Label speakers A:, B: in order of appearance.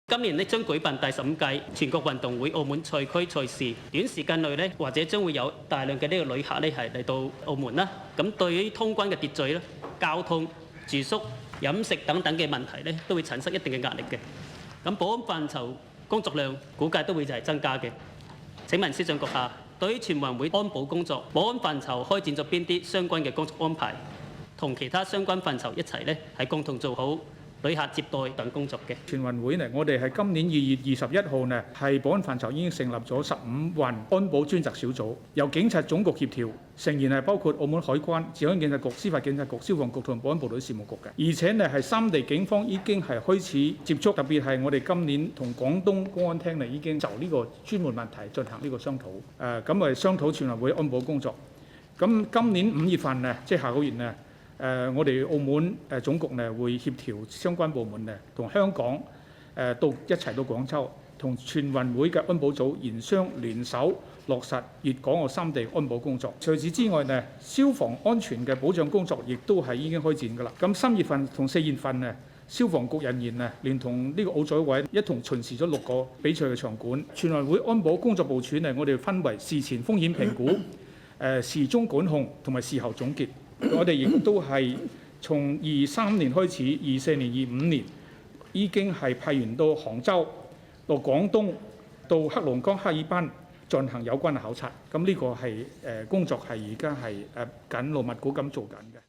A: 今年呢將舉辦第15屆全國運動會澳門賽區賽事，短時間內呢或者將會有大量嘅呢個旅客呢係嚟到澳門啦。咁對於通關嘅秩序咧、交通、住宿、飲食等等嘅問題呢，都會產生一定嘅壓力嘅。咁保安範疇工作量估計都會就係增加嘅。請問司長閣下，對於全運會安保工作，保安範疇開展咗邊啲相關嘅工作安排，同其他相關範疇一齊呢係共同做好旅客接待等工作嘅。
B: 全運會呢，我哋係今年2月21號呢，係保安範疇已經成立咗15運安保專責小組，由警察總局協調，成員係包括澳門海關、治安警察局、司法警察局、消防局同保安部隊事務局嘅。而且呢係三地警方已經係開始接觸，特別係我哋今年同廣東公安廳呢已經就呢個專門問題進行呢個商討。咁我哋商討全運會安保工作。咁今年5月份呢，即係下個月呢。我哋澳門總局呢會協調相關部門呢，同香港一齊到廣州，同全運會嘅安保組研商聯手落實粵港澳三地安保工作。除此之外呢，消防安全嘅保障工作亦都係已經開展㗎啦。咁3月份同4月份呢，消防局人員呢連同呢個奧組委一同巡視咗6個比賽嘅場館。全運會安保工作部署呢，我哋分為事前風險評估、事中管控同埋事後總結。我哋亦都係從23年開始，24年、25年已經係派員到杭州、到廣東、到黑龍江、哈爾濱進行有關嘅考察。咁呢個係工作係而家係緊鑼密鼓咁做緊嘅。